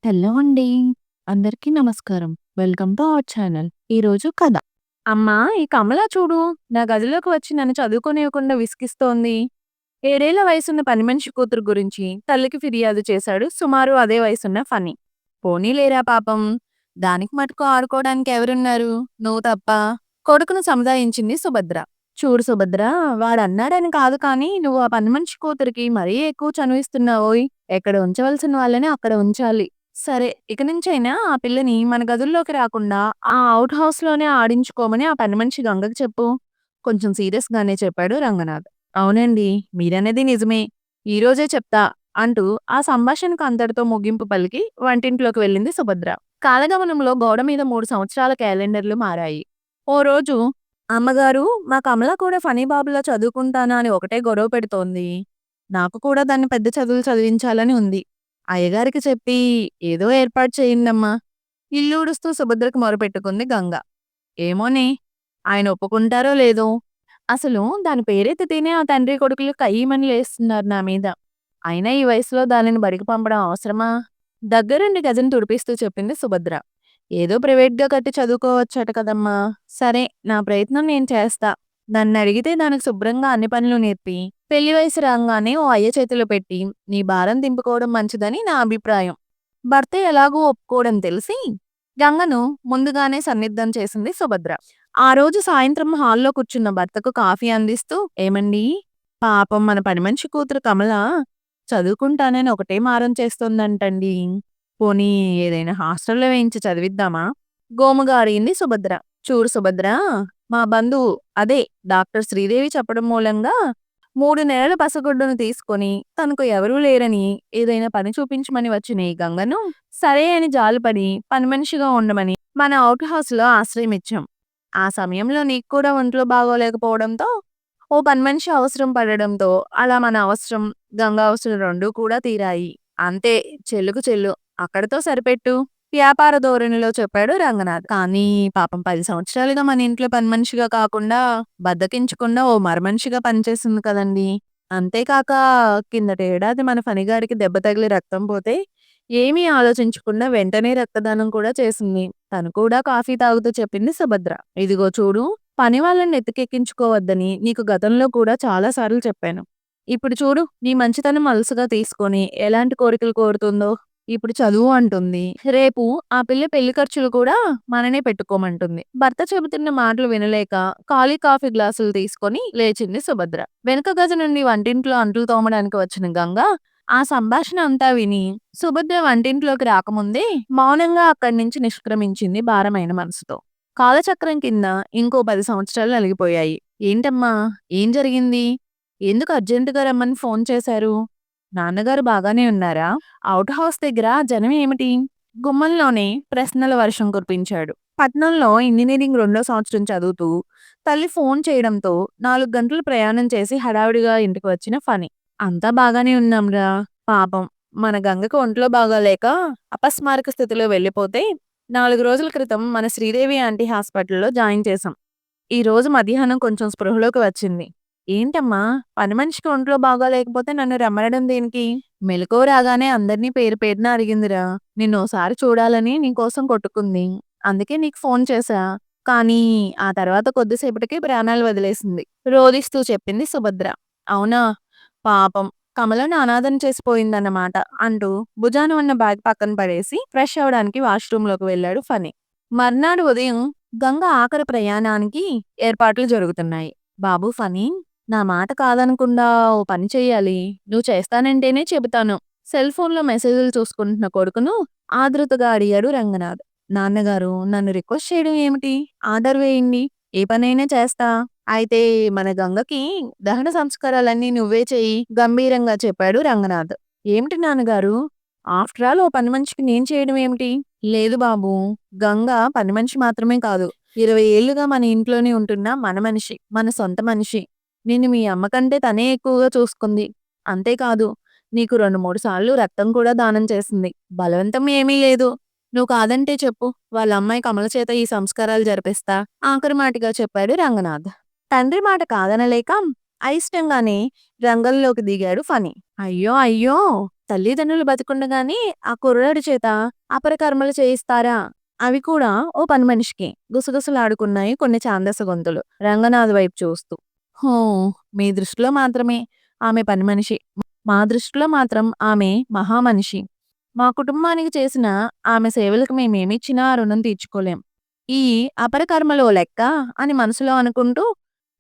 Hello అండి. అందరికీ నమస్కారం. Welcome to our channel. ఈరోజు కథ. అమ్మా ఈ కమల చూడు నా గదిలోకి వచ్చి నన్ను చదువుకోనివ్వకుండా విసిగిస్తోంది. 7 ఏళ్ల వయసున్న పని మనిషి కూతురు గురించి తల్లికి ఫిర్యాదు చేశాడు సుమారు అదే వయసున్న ఫణి. పోనీలేరా పాపం. దానికి మటుకు ఆడుకోవడానికి ఎవరున్నారు? నువ్వు తప్ప. కొడుకును సముదాయించింది సుభద్ర. చూడు సుభద్ర, వాడన్నాడని కాదు కానీ నువ్వు ఆ పని మనిషి కూతురికి మరీ ఎక్కువ చనువిస్తున్నావోయ్. ఎక్కడ ఉంచవలసిన వాళ్ళని అక్కడ ఉంచాలి. సరే, ఇక నుంచైనా ఆ పిల్లని మన గదుల్లోకి రాకుండా ఆ ఔట్ హౌస్‌లోనే ఆడించుకోమని ఆ పని మనిషి గంగకి చెప్పు. కొంచెం సీరియస్‌గానే చెప్పాడు రంగనాథ్. అవునండి, మీరనేది నిజమే. ఈరోజే చెప్తా అంటూ ఆ సంభాషణకు అంతటితో ముగింపు పలికి వంటింట్లోకి వెళ్ళింది సుభద్ర. కాలగమనంలో గోడ మీద 3 సంవత్సరాల క్యాలెండర్లు మారాయి. ఓ రోజు అమ్మగారు, మా కమల కూడా ఫనీ బాబులా చదువుకుంటానా అని ఒకటే గొడవ పెడుతోంది. నాకు కూడా దాన్ని పెద్ద చదువులు చదివించాలని ఉంది. అయ్యగారికి చెప్పి ఏదో ఏర్పాటు చేయండమ్మా. ఇల్లూడుస్తూ సుభద్రకు మొరపెట్టుకుంది గంగ. ఏమోనే, ఆయన ఒప్పుకుంటారో లేదో. అసలు దాని పేరెత్తితేనే ఆ తండ్రి కొడుకులు కయ్యిమని లేస్తున్నారు నా మీద. అయినా ఈ వయసులో దానిని బడికి పంపడం అవసరమా? దగ్గరుండి గదిని తుడిపిస్తూ చెప్పింది సుభద్ర. ఏదో ప్రైవేట్‌గా కట్టి చదువుకోవచ్చట కదమ్మా! సరే, నా ప్రయత్నం నేను చేస్తా. నన్నడిగితే దానికి శుభ్రంగా అన్ని పనులు నేర్పి, పెళ్లి వయసు రాంగానే ఓ అయ్య చేతిలో పెట్టి, నీ భారం దింపుకోవడం మంచిదని నా అభిప్రాయం. భర్త ఎలాగూ ఒప్పుకోడని తెలిసి, గంగను ముందుగానే సన్నిద్ధం చేసింది సుభద్ర. ఆ రోజు సాయంత్రం హాల్‌లో కూర్చున్న భర్తకు కాఫీ అందిస్తూ, ఏమండీ, పాపం మన పని మనిషి కూతురు కమల చదువుకుంటానని ఒకటే మారం చేస్తోందంటండీ. పోనీ ఏదైనా హాస్టల్‌లో వేయించి చదివిద్దామా? గోముగా అడిగింది సుభద్ర. చూడు సుభద్ర, మా బంధువు అదే డాక్టర్ శ్రీదేవి చెప్పడం మూలంగా 3 నెలల పసిగుడ్డును తీసుకొని తనకు ఎవరూ లేరని ఏదైనా పని చూపించమని వచ్చిన ఈ గంగను సరే అని జాలిపడి పని మనిషిగా ఉండమని మన ఔట్ హౌస్‌లో ఆశ్రయం ఇచ్చాం. ఆ సమయంలో నీకు కూడా ఒంట్లో బాగోలేకపోవడంతో ఓ పని మనిషి అవసరం పడడంతో అలా మన అవసరం, గంగ అవసరం 2 కూడా తీరాయి. అంతే, చెల్లుకు చెల్లు. అక్కడితో సరిపెట్టు. వ్యాపార ధోరణిలో చెప్పాడు రంగనాథ్. కానీ పాపం 10 సంవత్సరాలుగా మన ఇంట్లో పని మనిషిగా కాకుండా బద్ధకించకుండా ఓ మరమనిషిగా పనిచేస్తుంది కదండీ. అంతేకాక కిందటేడాది మన ఫణిగాడికి దెబ్బ తగిలి రక్తం పోతే ఏమీ ఆలోచించకుండా వెంటనే రక్తదానం కూడా చేసింది. తను కూడా కాఫీ తాగుతూ చెప్పింది సుభద్ర. ఇదిగో చూడు, పని వాళ్ళని నెత్తికెక్కించుకోవద్దని నీకు గతంలో కూడా చాలా సార్లు చెప్పాను. ఇప్పుడు చూడు, నీ మంచితనం అలుసుగా తీసుకొని ఎలాంటి కోరికలు కోరుతుందో. ఇప్పుడు చదువు అంటుంది. రేపు ఆ పిల్ల పెళ్లి ఖర్చులు కూడా మననే పెట్టుకోమంటుంది. భర్త చెబుతున్న మాటలు వినలేక ఖాళీ కాఫీ గ్లాసులు తీసుకొని లేచింది సుభద్ర. వెనుక గది నుండి వంటింట్లో అంట్లు తోమడానికి వచ్చిన గంగ ఆ సంభాషణ అంతా విని సుభద్ర వంటింట్లోకి రాకముందే మౌనంగా అక్కడి నుంచి నిష్క్రమించింది భారమైన మనసుతో. కాలచక్రం కింద ఇంకో 10 సంవత్సరాలు నలిగిపోయాయి. ఏంటమ్మా? ఏం జరిగింది? ఎందుకు అర్జెంటుగా రమ్మని ఫోన్ చేశారు? నాన్నగారు బాగానే ఉన్నారా? ఔట్ హౌస్ దగ్గర జనం ఏమిటి? గుమ్మంలోనే ప్రశ్నల వర్షం కురిపించాడు. పట్నంలో ఇంజినీరింగ్ 2వ సంవత్సరం చదువుతూ తల్లి ఫోన్ చేయడంతో 4 గంటలు ప్రయాణం చేసి హడావిడిగా ఇంటికి వచ్చిన ఫణి. అంతా బాగానే ఉన్నాంరా. పాపం మన గంగకు ఒంట్లో బాగాలేక అపస్మారక స్థితిలో వెళ్ళిపోతే 4 రోజుల క్రితం మన శ్రీదేవి ఆంటీ హాస్పిటల్‌లో జాయిన్ చేశాం. ఈ రోజు మధ్యాహ్నం కొంచెం స్పృహలోకి వచ్చింది. ఏంటమ్మా, పని మనిషికి ఒంట్లో బాగోలేకపోతే నన్ను రమ్మనడం దేనికి? మెలకువ రాగానే అందరినీ పేరు పేరున అడిగిందిరా. నిన్నోసారి చూడాలని నీకోసం కొట్టుకుంది. అందుకే నీకు ఫోన్ చేశా. కానీ ఆ తర్వాత కొద్దిసేపటికి ప్రాణాలు వదిలేసింది. రోదిస్తూ చెప్పింది సుభద్ర. అవునా? పాపం, కమలను అనాథను చేసిపోయిందన్నమాట అంటూ భుజాన ఉన్న బ్యాగ్ పక్కన పడేసి ఫ్రెష్ అవ్వడానికి వాష్‌రూమ్‌లోకి వెళ్ళాడు ఫణి. మర్నాడు ఉదయం గంగ ఆఖరి ప్రయాణానికి ఏర్పాట్లు జరుగుతున్నాయి. బాబూ ఫణి, నా మాట కాదనకుండా ఓ పని చెయ్యాలి. నువ్వు చేస్తానంటేనే చెబుతాను. సెల్ ఫోన్‌లో మెసేజ్‌లు చూసుకుంటున్న కొడుకును ఆతృతగా అడిగాడు రంగనాథ్. నాన్నగారు, నన్ను రిక్వెస్ట్ చేయడం ఏమిటి? ఆర్డర్ వేయండి. ఏ పనైనా చేస్తా. అయితే మన గంగకి దహన సంస్కారాలన్నీ నువ్వే చెయ్యి గంభీరంగా చెప్పాడు రంగనాథ్. ఏమిటి నాన్నగారు? ఆఫ్టర్ ఆల్ ఓ పని మనిషికి నేను చేయడం ఏమిటి? లేదు బాబూ, గంగ పని మనిషి మాత్రమే కాదు. 20 ఏళ్లుగా మన ఇంట్లోనే ఉంటున్న మన మనిషి. మన సొంత మనిషి. నిన్ను మీ అమ్మ కంటే తనే ఎక్కువగా చూసుకుంది. అంతేకాదు, నీకు 2, 3 సార్లు రక్తం కూడా దానం చేసింది. బలవంతం ఏమీ లేదు. నువ్వు కాదంటే చెప్పు. వాళ్ళ అమ్మాయి కమల చేత ఈ సంస్కారాలు జరిపిస్తా ఆఖరి మాటగా చెప్పాడు రంగనాథ్. తండ్రి మాట కాదనలేక అయిష్టంగానే రంగంలోకి దిగాడు ఫణి. అయ్యో! అయ్యో! తల్లిదండ్రులు బతికుండగానే ఆ కుర్రాడి చేత అపరకర్మలు చేయిస్తారా? అవి కూడా ఓ పని మనిషికి. గుసగుసలాడుకున్నాయి కొన్ని ఛాందస గొంతులు రంగనాథ్ వైపు చూస్తూ. హో! మీ దృష్టిలో మాత్రమే ఆమె పని మనిషి. మా దృష్టిలో మాత్రం ఆమె మహామనిషి. మా కుటుంబానికి చేసిన ఆమె సేవలకు మేమేమిచ్చినా ఆ రుణం తీర్చుకోలేం. ఈ అపరకర్మలో లెక్క అని మనసులో అనుకుంటూ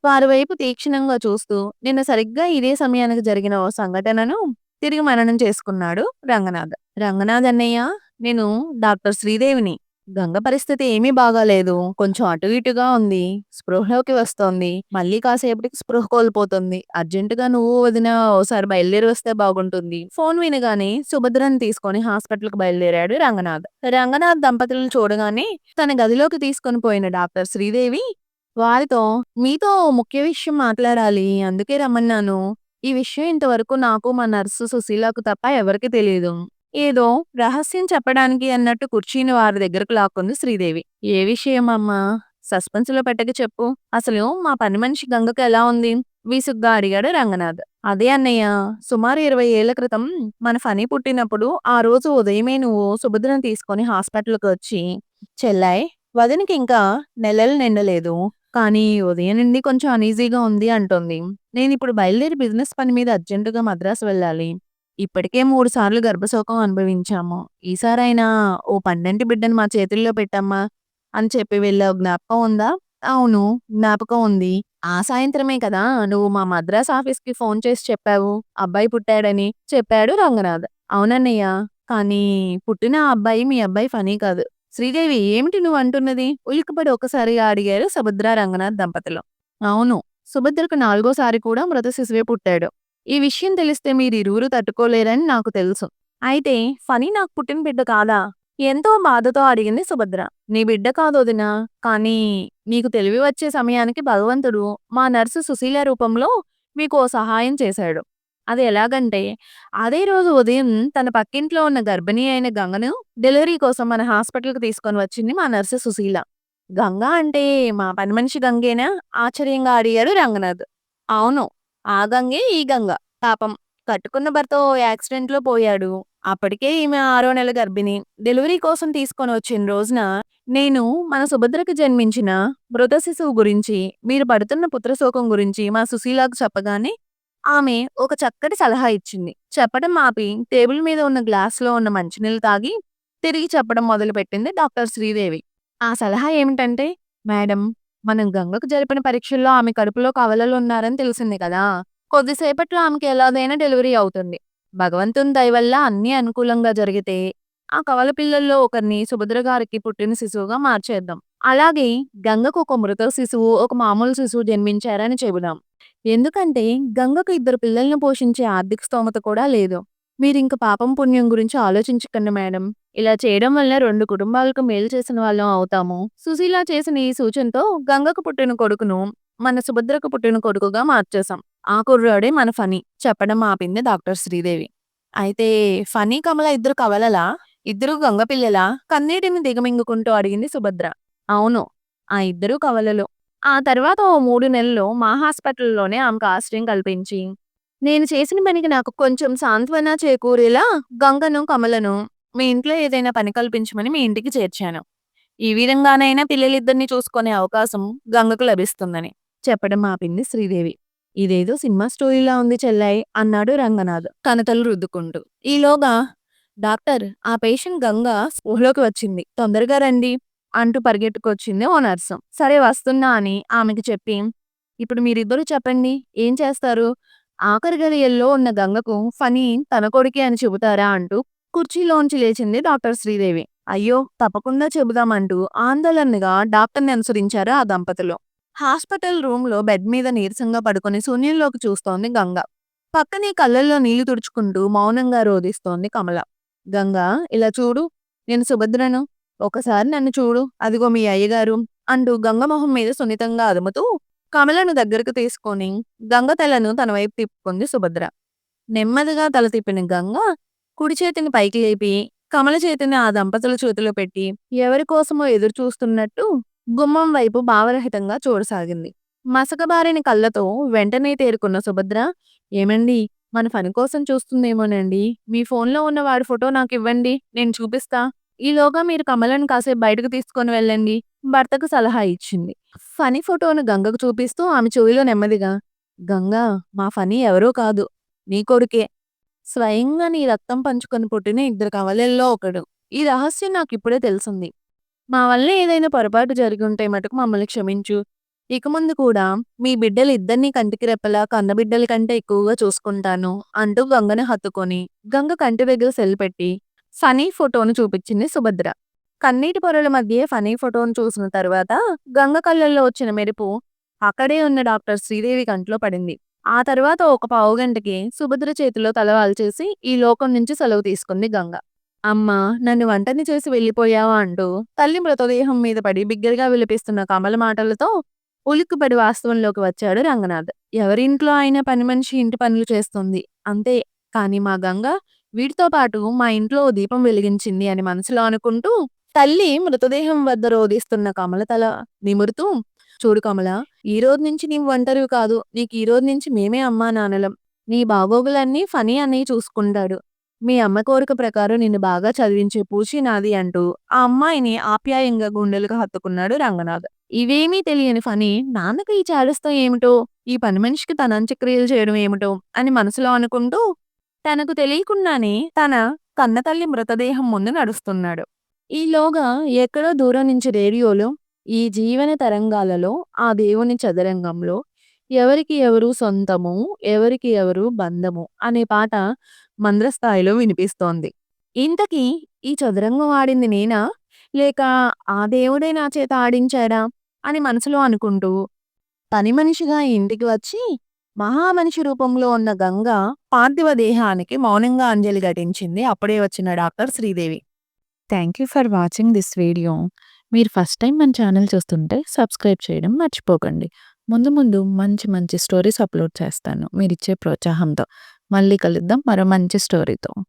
వారి వైపు తీక్షణంగా చూస్తూ నిన్న సరిగ్గా ఇదే సమయానికి జరిగిన ఓ సంఘటనను తిరిగి మననం చేసుకున్నాడు రంగనాథ్. రంగనాథ్ అన్నయ్య, నేను డాక్టర్ శ్రీదేవిని. గంగ పరిస్థితి ఏమీ బాగాలేదు. కొంచెం అటు ఇటుగా ఉంది. స్పృహలోకి వస్తోంది. మళ్ళీ కాసేపటికి స్పృహ కోల్పోతుంది. అర్జెంటుగా నువ్వు వదిన ఓసారి బయలుదేరి వస్తే బాగుంటుంది. ఫోన్ వినగానే సుభద్రని తీసుకొని హాస్పిటల్‌కి బయలుదేరాడు రంగనాథ్. రంగనాథ్ దంపతులను చూడగానే తన గదిలోకి తీసుకొని పోయిన డాక్టర్ శ్రీదేవి వారితో, మీతో ఓ ముఖ్య విషయం మాట్లాడాలి. అందుకే రమ్మన్నాను. ఈ విషయం ఇంతవరకు నాకు మా నర్సు సుశీలకు తప్ప ఎవరికీ తెలీదు. ఏదో రహస్యం చెప్పడానికి అన్నట్టు కుర్చీని వారి దగ్గరకు లాక్కుంది శ్రీదేవి. ఏ విషయం అమ్మా? సస్పెన్స్‌లో పెట్టక చెప్పు. అసలు మా పని మనిషి గంగకు ఎలా ఉంది? విసుగ్గా అడిగాడు రంగనాథ్. అదే అన్నయ్య, సుమారు 20 ఏళ్ల క్రితం మన ఫణి పుట్టినప్పుడు ఆ రోజు ఉదయమే నువ్వు సుభద్రని తీసుకొని హాస్పిటల్‌కి వచ్చి, చెల్లాయ్ వదినకి ఇంకా నెలలు నిండలేదు. కానీ ఉదయం నుండి కొంచెం అనీజీగా ఉంది అంటోంది. నేనిప్పుడు బయలుదేరి బిజినెస్ పని మీద అర్జెంటుగా మద్రాసు వెళ్ళాలి. ఇప్పటికే 3 సార్లు గర్భశోకం అనుభవించాము. ఈసారైనా ఓ పండంటి బిడ్డని మా చేతుల్లో పెట్టమ్మా అని చెప్పి వెళ్ళావు జ్ఞాపకం ఉందా? అవును, జ్ఞాపకం ఉంది. ఆ సాయంత్రమే కదా నువ్వు మా మద్రాస్ ఆఫీస్‌కి ఫోన్ చేసి చెప్పావు. అబ్బాయి పుట్టాడని చెప్పాడు రంగనాథ్. అవునన్నయ్య. కానీ పుట్టిన ఆ అబ్బాయి మీ అబ్బాయి ఫనీ కాదు. శ్రీదేవి, ఏమిటి నువ్వంటున్నది? ఉలిక్కిపడి ఒక్కసారిగా అడిగారు సుభద్ర రంగనాథ్ దంపతులు. అవును, సుభద్రకు 4గోసారి కూడా మృత శిశువే పుట్టాడు. ఈ విషయం తెలిస్తే మీరిరువురు తట్టుకోలేరని నాకు తెలుసు. అయితే ఫణి నాకు పుట్టిన బిడ్డ కాదా? ఎంతో బాధతో అడిగింది సుభద్ర. నీ బిడ్డ కాదొదినా. కానీ నీకు తెలివి వచ్చే సమయానికి భగవంతుడు మా నర్సు సుశీల రూపంలో మీకు ఓ సహాయం చేశాడు. అది ఎలాగంటే, అదే రోజు ఉదయం తన పక్కింట్లో ఉన్న గర్భిణీ అయిన గంగను డెలివరీ కోసం మన హాస్పిటల్‌కి తీసుకొని వచ్చింది మా నర్సు సుశీల. గంగ అంటే మా పని మనిషి గంగేనా? ఆశ్చర్యంగా అడిగారు రంగనాథ్. అవును, ఆ గంగే ఈ గంగ. పాపం కట్టుకున్న భర్త ఓ యాక్సిడెంట్‌లో పోయాడు. అప్పటికే ఈమె 6 నెల గర్భిణి. డెలివరీ కోసం తీసుకొని వచ్చిన రోజున నేను మన సుభద్రకు జన్మించిన మృత శిశువు గురించి, మీరు పడుతున్న పుత్రశోకం గురించి మా సుశీలకు చెప్పగానే ఆమె ఒక చక్కటి సలహా ఇచ్చింది. చెప్పడం ఆపి టేబుల్ మీద ఉన్న గ్లాస్‌లో ఉన్న మంచినీళ్ళు తాగి తిరిగి చెప్పడం మొదలుపెట్టింది డాక్టర్ శ్రీదేవి. ఆ సలహా ఏమిటంటే, మేడం, మనం గంగకు జరిపిన పరీక్షల్లో ఆమె కడుపులో కవలలున్నారని తెలిసింది కదా! కొద్దిసేపట్లో ఆమెకి ఎలాగైనా డెలివరీ అవుతుంది. భగవంతుని దయ వల్ల అన్నీ అనుకూలంగా జరిగితే, ఆ కవల పిల్లల్లో ఒకరిని సుభద్ర గారికి పుట్టిన శిశువుగా మార్చేద్దాం. అలాగే గంగకు ఒక మృత శిశువు, ఒక మామూలు శిశువు జన్మించారని చెబుదాం. ఎందుకంటే గంగకు 2 పిల్లల్ని పోషించే ఆర్థిక స్తోమత కూడా లేదు. మీరింక పాపం పుణ్యం గురించి ఆలోచించకండి మేడం. ఇలా చేయడం వల్ల 2 కుటుంబాలకు మేలు చేసిన వాళ్ళం అవుతాము. సుశీల చేసిన ఈ సూచనతో గంగకు పుట్టిన కొడుకును మన సుభద్రకు పుట్టిన కొడుకుగా మార్చేశాం. ఆ కుర్రాడే మన ఫణి చెప్పడం ఆపింది డాక్టర్ శ్రీదేవి. అయితే ఫణి, కమల ఇద్దరు కవలలా? ఇద్దరు గంగ పిల్లలా? కన్నీటిని దిగమింగుకుంటూ అడిగింది సుభద్ర. అవును, ఆ ఇద్దరూ కవలలు. ఆ తర్వాత ఓ 3 నెలలు మా హాస్పిటల్‌లోనే ఆమెకు ఆశ్రయం కల్పించి, నేను చేసిన పనికి నాకు కొంచెం సాంత్వన చేకూరేలా గంగను, కమలను మీ ఇంట్లో ఏదైనా పని కల్పించమని మీ ఇంటికి చేర్చాను. ఈ విధంగానైనా పిల్లలిద్దరిని చూసుకునే అవకాశం గంగకు లభిస్తుందని చెప్పడం ఆపింది శ్రీదేవి. ఇదేదో సినిమా స్టోరీలా ఉంది చెల్లాయి అన్నాడు రంగనాథ్ కనతలు రుద్దుకుంటూ. ఈలోగా డాక్టర్, ఆ పేషెంట్ గంగ స్పృహలోకి వచ్చింది. తొందరగా రండి అంటూ పరిగెట్టుకొచ్చింది ఓ నర్సు. సరే వస్తున్నా అని ఆమెకి చెప్పి, ఇప్పుడు మీరిద్దరూ చెప్పండి ఏం చేస్తారు? ఆఖరి గడియల్లో ఉన్న గంగకు ఫణి తన కొడుకే అని చెబుతారా అంటూ కుర్చీలోంచి లేచింది డాక్టర్ శ్రీదేవి. అయ్యో, తప్పకుండా చెబుదామంటూ ఆందోళనగా డాక్టర్‌ని అనుసరించారు ఆ దంపతులు. హాస్పిటల్ రూమ్‌లో బెడ్ మీద నీరసంగా పడుకొని శూన్యంలోకి చూస్తోంది గంగ. పక్కనే కళ్ళల్లో నీళ్లు తుడుచుకుంటూ మౌనంగా రోదిస్తోంది కమల. గంగా, ఇలా చూడు, నేను సుభద్రను. ఒకసారి నన్ను చూడు, అదిగో మీ అయ్యగారు అంటూ గంగ మొహం మీద సున్నితంగా అదుముతూ కమలను దగ్గరకు తీసుకొని గంగ తలను తన వైపు తిప్పుకుంది సుభద్ర. నెమ్మదిగా తల తిప్పిన గంగ కుడి చేతిని పైకి లేపి కమల చేతిని ఆ దంపతుల చేతిలో పెట్టి ఎవరి కోసమో ఎదురు చూస్తున్నట్టు గుమ్మం వైపు భావరహితంగా చూడసాగింది. మసకబారిన కళ్ళతో వెంటనే తేరుకున్న సుభద్ర, "ఏమండీ, మన పని కోసం చూస్తుందేమోనండి. మీ ఫోన్‌లో ఉన్న వాడి ఫోటో నాకివ్వండి. నేను చూపిస్తా. ఈలోగా మీరు కమలను కాసేపు బయటకు తీసుకొని వెళ్ళండి" భర్తకు సలహా ఇచ్చింది. ఫనీ ఫోటోను గంగకు చూపిస్తూ ఆమె చెవిలో నెమ్మదిగా, "గంగా, మా ఫనీ ఎవరో కాదు. నీ కొడుకే. స్వయంగా నీ రక్తం పంచుకొని పుట్టిన ఇద్దరు కవలల్లో ఒకడు. ఈ రహస్యం నాకిప్పుడే తెలిసింది. మా వల్ల ఏదైనా పొరపాటు జరిగుంటే మటుకు మమ్మల్ని క్షమించు. ఇక ముందు కూడా మీ బిడ్డలిద్దరినీ కంటికి రెప్పలా కన్నబిడ్డల కంటే ఎక్కువగా చూసుకుంటాను" అంటూ గంగను హత్తుకొని, గంగ కంటి దగ్గర సెల్ పెట్టి, ఫనీ ఫోటోను చూపించింది సుభద్ర. కన్నీటి పొరల మధ్యే ఫనీ ఫోటోను చూసిన తరువాత గంగ కళ్ళల్లో వచ్చిన మెరుపు అక్కడే ఉన్న డాక్టర్ శ్రీదేవి కంట్లో పడింది. ఆ తర్వాత ఒక పావుగంటకి సుభద్ర చేతిలో తల వాల్చేసి ఈ లోకం నుంచి సెలవు తీసుకుంది గంగ. "అమ్మా, నన్ను ఒంటరిని చేసి వెళ్ళిపోయావా" అంటూ తల్లి మృతదేహం మీద పడి బిగ్గరగా విలపిస్తున్న కమల మాటలతో ఉలిక్కిపడి వాస్తవంలోకి వచ్చాడు రంగనాథ్. ఎవరింట్లో అయినా పని మనిషి ఇంటి పనులు చేస్తుంది. అంతే. కానీ మా గంగ వీటితో పాటు మా ఇంట్లో ఓ దీపం వెలిగించింది అని మనసులో అనుకుంటూ, తల్లి మృతదేహం వద్ద రోదిస్తున్న కమల తల నిమురుతూ, "చూడు కమల, ఈ రోజు నుంచి నీవు ఒంటరివి కాదు. నీకు ఈ రోజు నుంచి మేమే అమ్మా నాన్నలం. నీ బాగోగులన్నీ ఫనీ అన్నయ్య చూసుకుంటాడు. మీ అమ్మ కోరిక ప్రకారం నిన్ను బాగా చదివించే పూచి నాది" అంటూ ఆ అమ్మాయిని ఆప్యాయంగా గుండెలకు హత్తుకున్నాడు రంగనాథ్. ఇవేమీ తెలియని ఫనీ నాన్నకు ఈ చాదస్తం ఏమిటో, ఈ పని మనిషికి తన అంత్యక్రియలు చేయడం ఏమిటో అని మనసులో అనుకుంటూ, తనకు తెలియకుండానే తన కన్నతల్లి మృతదేహం ముందు నడుస్తున్నాడు. ఈలోగా ఎక్కడో దూరం నుంచి రేడియోలో "ఈ జీవన తరంగాలలో ఆ దేవుని చదరంగంలో ఎవరికి ఎవరు సొంతము, ఎవరికి ఎవరు బంధము" అనే పాట మంద్రస్థాయిలో వినిపిస్తోంది. ఇంతకీ ఈ చదరంగం ఆడింది నేనా? లేక ఆ దేవుడే నా చేత ఆడించాడా? అని మనసులో అనుకుంటూ పని మనిషిగా ఇంటికి వచ్చి మహామనిషి రూపంలో ఉన్న గంగ పార్థివ దేహానికి మౌనంగా అంజలి ఘటించింది అప్పుడే వచ్చిన doctor Sridevi. Thank you for watching this video. మీరు ఫస్ట్ టైం మన ఛానల్ చూస్తుంటే సబ్స్క్రైబ్ చేయడం మర్చిపోకండి. ముందు ముందు మంచి మంచి స్టోరీస్ అప్లోడ్ చేస్తాను మీరిచ్చే ప్రోత్సాహంతో. మళ్ళీ కలుద్దాం మరో మంచి స్టోరీతో.